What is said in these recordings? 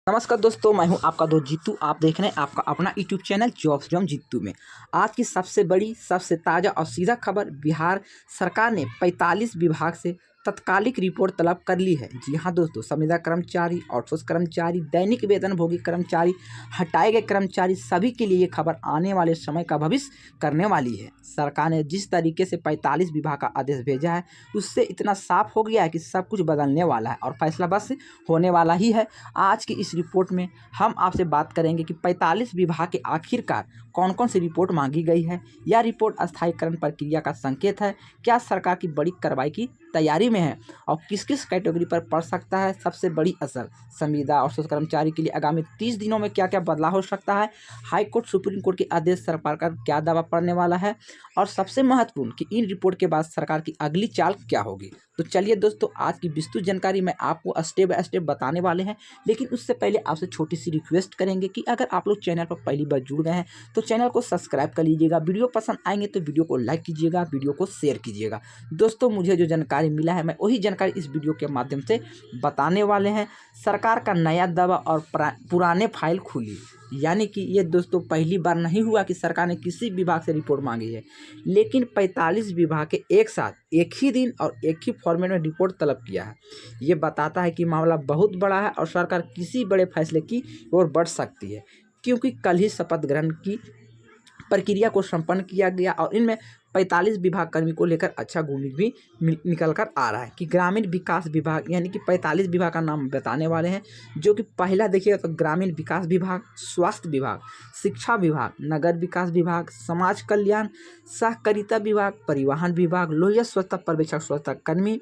नमस्कार दोस्तों, मैं हूं आपका दोस्त जीतू। आप देख रहे हैं आपका अपना YouTube channel jobs John Jeetu में। आज की सबसे बड़ी, सबसे ताज़ा और सीधा खबर, बिहार सरकार ने 45 विभाग से तत्कालिक रिपोर्ट तलब कर ली है। जी हां दोस्तों, संविदा कर्मचारी, आउटसोर्स कर्मचारी, दैनिक वेतनभोगी कर्मचारी, हटाए गए कर्मचारी, सभी के लिए ये खबर आने वाले समय का भविष्य करने वाली है। सरकार ने जिस तरीके से 45 विभाग का आदेश भेजा है, उससे इतना साफ हो गया है कि सब कुछ बदलने वाला है और फैसला बस होने वाला ही है। आज की इस रिपोर्ट में हम आपसे बात करेंगे कि 45 विभाग के आखिरकार कौन कौन सी रिपोर्ट मांगी गई है। यह रिपोर्ट अस्थायीकरण प्रक्रिया का संकेत है, क्या सरकार की बड़ी कार्रवाई की तैयारी में है और किस किस कैटेगरी पर पड़ सकता है सबसे बड़ी असर। संविदा और आउटसोर्स कर्मचारी के लिए आगामी 30 दिनों में क्या क्या बदलाव हो सकता है। हाई कोर्ट, सुप्रीम कोर्ट के आदेश सरकार का क्या दावा पड़ने वाला है और सबसे महत्वपूर्ण कि इन रिपोर्ट के बाद सरकार की अगली चाल क्या होगी। तो चलिए दोस्तों, आज की विस्तृत जानकारी मैं आपको स्टेप बाय स्टेप बताने वाले हैं। लेकिन उससे पहले आपसे छोटी सी रिक्वेस्ट करेंगे कि अगर आप लोग चैनल पर पहली बार जुड़ गए हैं तो चैनल को सब्सक्राइब कर लीजिएगा। वीडियो पसंद आएंगे तो वीडियो को लाइक कीजिएगा, वीडियो को शेयर कीजिएगा। दोस्तों, मुझे जो जानकारी मिला है मैं वही जानकारी इस वीडियो के माध्यम से बताने वाले हैं। सरकार का नया दावा और पुराने फाइल खुली, यानी कि ये दोस्तों पहली बार नहीं हुआ कि सरकार ने किसी विभाग से रिपोर्ट मांगी है, लेकिन 45 विभाग के एक साथ एक ही दिन और एक ही फॉर्मेट में रिपोर्ट तलब किया है। ये बताता है कि मामला बहुत बड़ा है और सरकार किसी बड़े फैसले की ओर बढ़ सकती है, क्योंकि कल ही शपथ ग्रहण की प्रक्रिया को संपन्न किया गया और इनमें 45 विभाग कर्मी को लेकर अच्छा गुण भी निकल कर आ रहा है कि ग्रामीण विकास विभाग, यानी कि 45 विभाग का नाम बताने वाले हैं। जो कि पहला देखिएगा तो ग्रामीण विकास विभाग, स्वास्थ्य विभाग, शिक्षा विभाग, नगर विकास विभाग, समाज कल्याण, सहकारिता विभाग, परिवहन विभाग, लोहिया स्वच्छता पर्यवेक्षक, स्वच्छता कर्मी,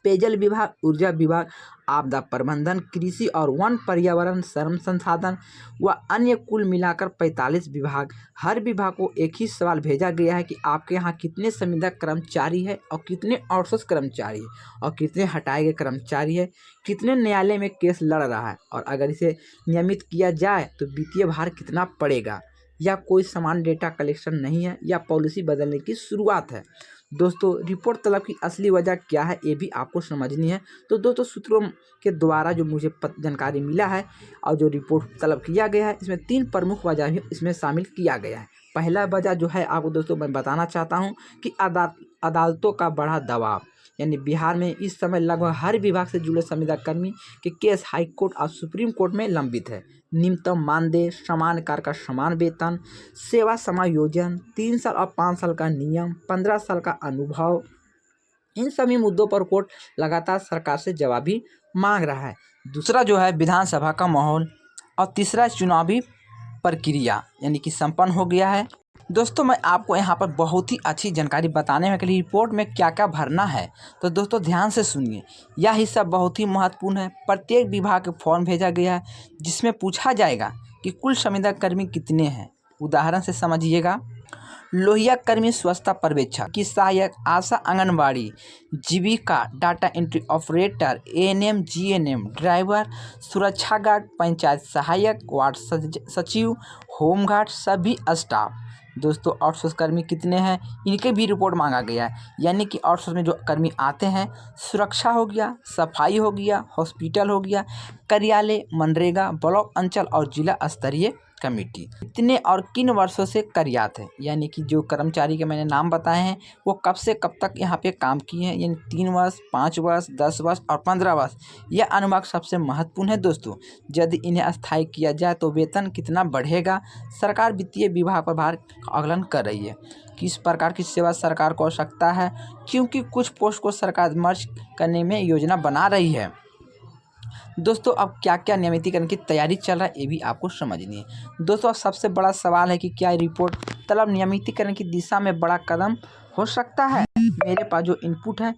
पेयजल विभाग, ऊर्जा विभाग, आपदा प्रबंधन, कृषि और वन, पर्यावरण, श्रम संसाधन व अन्य, कुल मिलाकर 45 विभाग। हर विभाग को एक ही सवाल भेजा गया है कि आपके यहाँ कितने संविदा कर्मचारी है और कितने आउटसोर्स कर्मचारी है और कितने हटाए गए कर्मचारी है, कितने न्यायालय में केस लड़ रहा है और अगर इसे नियमित किया जाए तो वित्तीय भार कितना पड़ेगा, या कोई समान डेटा कलेक्शन नहीं है या पॉलिसी बदलने की शुरुआत है। दोस्तों, रिपोर्ट तलब की असली वजह क्या है ये भी आपको समझनी है। तो दोस्तों, सूत्रों के द्वारा जो मुझे जानकारी मिला है और जो रिपोर्ट तलब किया गया है, इसमें 3 प्रमुख वजह भी इसमें शामिल किया गया है। पहला वजह जो है आपको दोस्तों मैं बताना चाहता हूँ कि अदालतों का बढ़ा दबाव, यानी बिहार में इस समय लगभग हर विभाग से जुड़े संविदा कर्मी के केस हाई कोर्ट और सुप्रीम कोर्ट में लंबित है। न्यूनतम मानदेय, समान कार्य का समान वेतन, सेवा समायोजन, 3 साल और 5 साल का नियम, 15 साल का अनुभव, इन सभी मुद्दों पर कोर्ट लगातार सरकार से जवाब भी मांग रहा है। दूसरा जो है विधानसभा का माहौल और तीसरा चुनावी प्रक्रिया, यानी कि संपन्न हो गया है। दोस्तों, मैं आपको यहाँ पर बहुत ही अच्छी जानकारी बताने में के लिए रिपोर्ट में क्या क्या भरना है, तो दोस्तों ध्यान से सुनिए। यह हिस्सा बहुत ही महत्वपूर्ण है। प्रत्येक विभाग के फॉर्म भेजा गया है जिसमें पूछा जाएगा कि कुल संविदा कर्मी कितने हैं। उदाहरण से समझिएगा, लोहिया कर्मी, स्वच्छता पर्यवेक्षक की सहायक, Asha anganwadi, Jeevika, data entry operator, ANM, GNM, driver, सुरक्षा गार्ड, पंचायत सहायक, वार्ड सचिव, होमगार्ड, सभी स्टाफ। दोस्तों, आउटसोर्स कर्मी कितने हैं, इनके भी रिपोर्ट मांगा गया है, यानी कि आउटसोर्स में जो कर्मी आते हैं, सुरक्षा हो गया, सफाई हो गया, हॉस्पिटल हो गया, कार्यालय, मनरेगा, ब्लॉक, अंचल और जिला स्तरीय कमेटी, कितने और किन वर्षों से कार्यरत है, यानी कि जो कर्मचारी के मैंने नाम बताए हैं वो कब से कब तक यहाँ पे काम किए हैं, यानी 3 वर्ष, 5 वर्ष, 10 वर्ष और 15 वर्ष। यह अनुभाग सबसे महत्वपूर्ण है दोस्तों। यदि इन्हें अस्थायी किया जाए तो वेतन कितना बढ़ेगा। सरकार वित्तीय विभाग पर भार आकलन कर रही है। किस प्रकार की सेवा सरकार को आवश्यकता है, क्योंकि कुछ पोस्ट को सरकार मर्ज करने में योजना बना रही है। दोस्तों, अब क्या क्या नियमितीकरण की तैयारी चल रहा है ये भी आपको समझनी है। दोस्तों, अब सबसे बड़ा सवाल है कि क्या रिपोर्ट तलब नियमितीकरण की दिशा में बड़ा कदम हो सकता है। मेरे पास जो इनपुट है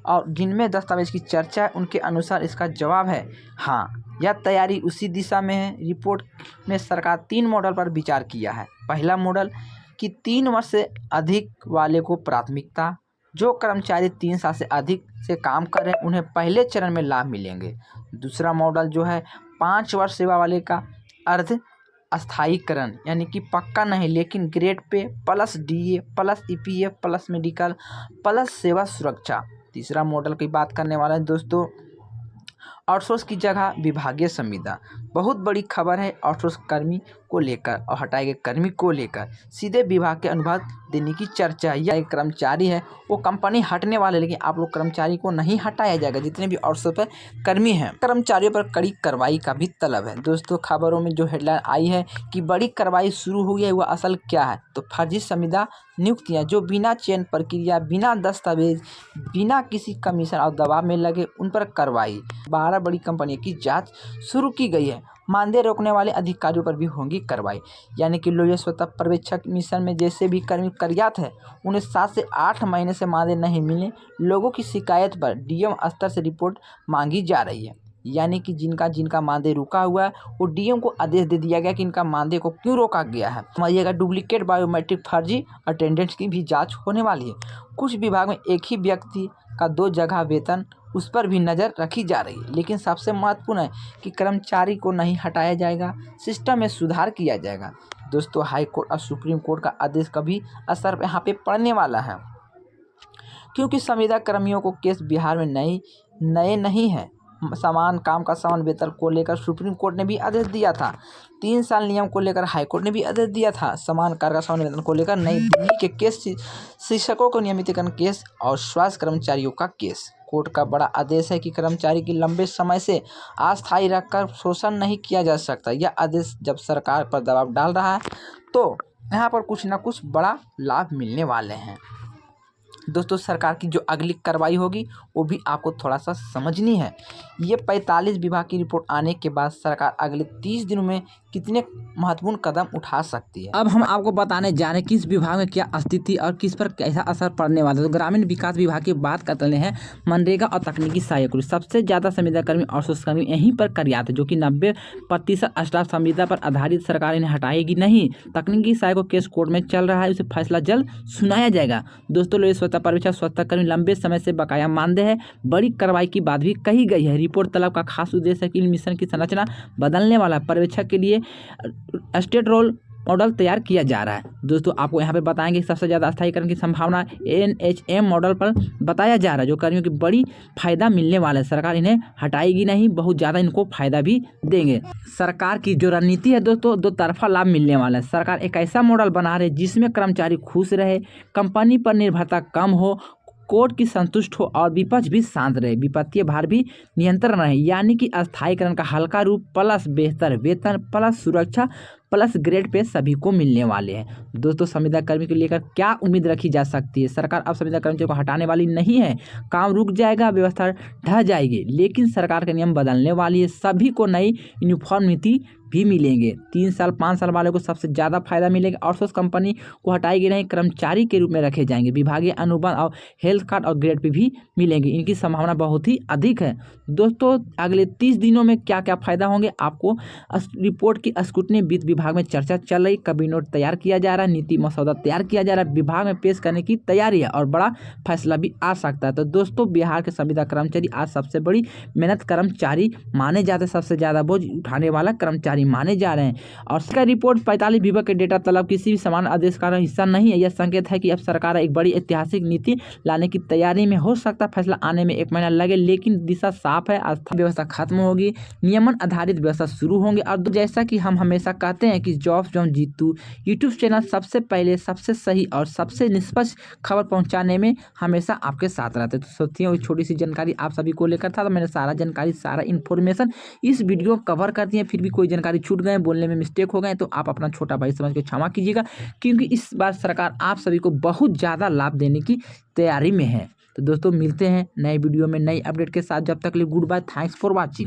और जिनमें दस्तावेज की चर्चा है उनके अनुसार इसका जवाब है हाँ। यह तैयारी उसी दिशा में है। रिपोर्ट में सरकार 3 मॉडल पर विचार किया है। पहला मॉडल कि 3 वर्ष से अधिक वाले को प्राथमिकता, जो कर्मचारी 3 साल से अधिक से काम कर रहे हैं उन्हें पहले चरण में लाभ मिलेंगे। दूसरा मॉडल जो है 5 वर्ष सेवा वाले का अर्ध अस्थायीकरण, यानी कि पक्का नहीं लेकिन grade pay plus DA plus EPF plus medical plus सेवा सुरक्षा। तीसरा मॉडल की बात करने वाला है दोस्तों आउटसोर्स की जगह विभागीय संविदा। बहुत बड़ी खबर है आउटसोर्स कर्मी को लेकर और हटाए गए कर्मी को लेकर सीधे विभाग के अनुभाग देने की चर्चा। यह एक कर्मचारी है वो कंपनी हटने वाले, लेकिन आप लोग कर्मचारी को नहीं हटाया जाएगा। जितने भी आउटसोर्स पर कर्मी हैं कर्मचारियों पर कड़ी कार्रवाई का भी तलब है। दोस्तों खबरों में जो हेडलाइन आई है कि बड़ी कार्रवाई शुरू हुई है, वह असल क्या है? तो फर्जी संविदा नियुक्तियां जो बिना चयन प्रक्रिया, बिना दस्तावेज, बिना किसी कमीशन और दबाव में लगे, उन पर कार्रवाई। 12 बड़ी कंपनियों की जांच शुरू की गई है। मानदेय रोकने वाले अधिकारियों पर भी होंगी कार्रवाई। यानी कि लोक स्वतः पर्यवेक्षक मिशन में जैसे भी कर्मी कार्यरत है उन्हें 7 से 8 महीने से मानदेय नहीं मिले, लोगों की शिकायत पर डीएम स्तर से रिपोर्ट मांगी जा रही है। यानी कि जिनका मानदेय रुका हुआ है वो डीएम को आदेश दे दिया गया कि इनका मानदेय को क्यों रोका गया है। समझिएगा, डुप्लीकेट बायोमेट्रिक फर्जी अटेंडेंस की भी जांच होने वाली है। कुछ विभाग में एक ही व्यक्ति का 2 जगह वेतन, उस पर भी नज़र रखी जा रही है। लेकिन सबसे महत्वपूर्ण है कि कर्मचारी को नहीं हटाया जाएगा, सिस्टम में सुधार किया जाएगा। दोस्तों हाई कोर्ट और सुप्रीम कोर्ट का आदेश का भी असर यहाँ पे पड़ने वाला है, क्योंकि संविदा कर्मियों को केस बिहार में नए नहीं है। समान काम का समान वेतन को लेकर सुप्रीम कोर्ट ने भी आदेश दिया था। 3 साल नियम को लेकर हाई कोर्ट ने भी आदेश दिया था। समान कार्य का समान वेतन को लेकर नई दिल्ली के केस, शिक्षकों को नियमितीकरण केस और स्वास्थ्य कर्मचारियों का केस। कोर्ट का बड़ा आदेश है कि कर्मचारी की लंबे समय से अस्थायी रखकर शोषण नहीं किया जा सकता। यह आदेश जब सरकार पर दबाव डाल रहा है तो यहाँ पर कुछ ना कुछ बड़ा लाभ मिलने वाले हैं। दोस्तों सरकार की जो अगली कार्रवाई होगी वो भी आपको थोड़ा सा समझनी है। ये 45 विभाग की रिपोर्ट आने के बाद सरकार अगले 30 दिनों में कितने महत्वपूर्ण कदम उठा सकती है। अब हम आपको बताने जा रहे हैं किस विभाग में क्या स्थिति और किस पर कैसा असर पड़ने वाला है। तो ग्रामीण विकास विभाग की बात करते हैं। मनरेगा और तकनीकी सहायक सबसे ज़्यादा संविदा कर्मी और कर्मी यहीं पर कार्यरत है, जो कि 90% स्टाफ संविदा पर आधारित। सरकार इन्हें हटाएगी नहीं। तकनीकी सहायक केस कोर्ट में चल रहा है, उसे फैसला जल्द सुनाया जाएगा। दोस्तों स्वतः पर्यवेक्षक, स्वतः कर्मी लंबे समय से बकाया मानदेय है। बड़ी कार्रवाई की बात भी कही गई है। रिपोर्ट तलब का खास उद्देश्य है कि मिशन की संरचना बदलने वाला पर्यवेक्षक के लिए स्टेट रोल मॉडल तैयार किया जा रहा है। दोस्तों आपको यहाँ पे बताएंगे सबसे ज़्यादा स्थायीकरण की संभावना NHM मॉडल पर बताया जा रहा है, जो कर्मियों की बड़ी फायदा मिलने वाला है। सरकार इन्हें हटाएगी नहीं, बहुत ज़्यादा इनको फायदा भी देंगे। सरकार की जो रणनीति है दोस्तों, 2 तरफा लाभ मिलने वाला है। सरकार एक ऐसा मॉडल बना रही है जिसमें कर्मचारी खुश रहे, कंपनी पर निर्भरता कम हो, कोर्ट की संतुष्ट हो और विपक्ष भी शांत रहे, विपत्तीय भार भी नियंत्रण रहे। यानी कि अस्थायीकरण का हल्का रूप प्लस बेहतर वेतन प्लस सुरक्षा प्लस ग्रेड पे सभी को मिलने वाले हैं। दोस्तों संविदा कर्मी को लेकर क्या उम्मीद रखी जा सकती है? सरकार अब संविदा कर्मचारियों को हटाने वाली नहीं है। काम रुक जाएगा, व्यवस्था ढह जाएगी, लेकिन सरकार के नियम बदलने वाली है। सभी को नई यूनिफॉर्म नीति भी मिलेंगे। 3 साल 5 साल वाले को सबसे ज़्यादा फायदा मिलेगा। आउटसोर्स कंपनी को हटाएगी नहीं, कर्मचारी के रूप में रखे जाएंगे। विभागीय अनुबंध और हेल्थ कार्ड और ग्रेड पे भी मिलेंगे। इनकी संभावना बहुत ही अधिक है। दोस्तों अगले 30 दिनों में क्या क्या फायदा होंगे आपको रिपोर्ट की स्क्रूटनी वित्त विभाग में चर्चा चल रही। कभी नोट तैयार किया जा रहा है, नीति मसौदा तैयार किया जा रहा है, विभाग में पेश करने की तैयारी है और बड़ा फैसला भी आ सकता है। तो दोस्तों बिहार के संविदा कर्मचारी आज सबसे बड़ी मेहनत कर्मचारी माने जाते, सबसे ज़्यादा बोझ उठाने वाला कर्मचारी माने जा रहे हैं। और इसका रिपोर्ट 45 विभाग के डेटा तलब किसी भी समान आदेश का हिस्सा नहीं है। यह संकेत है कि अब सरकार एक बड़ी ऐतिहासिक नीति लाने की तैयारी में। हो सकता है फैसला आने में 1 महीना लगे, लेकिन दिशा साफ है। अस्थायी व्यवस्था खत्म होगी, नियमन आधारित व्यवस्था शुरू होंगे। और जैसा कि हम हमेशा कहते हैं कि jobs John Jeetu YouTube channel सबसे पहले, सबसे सही और सबसे निष्पक्ष खबर पहुंचाने में हमेशा आपके साथ रहते हैं। तो सोचिए वो छोटी सी जानकारी आप सभी को लेकर था, तो मैंने सारा जानकारी, सारा इन्फॉर्मेशन इस वीडियो कवर कर दिए। फिर भी कोई जानकारी छूट गए, बोलने में मिस्टेक हो गए तो आप अपना छोटा भाई समझ के क्षमा कीजिएगा, क्योंकि इस बार सरकार आप सभी को बहुत ज़्यादा लाभ देने की तैयारी में है। तो दोस्तों मिलते हैं नए वीडियो में नई अपडेट के साथ। जब तक के लिए goodbye, thanks for watching.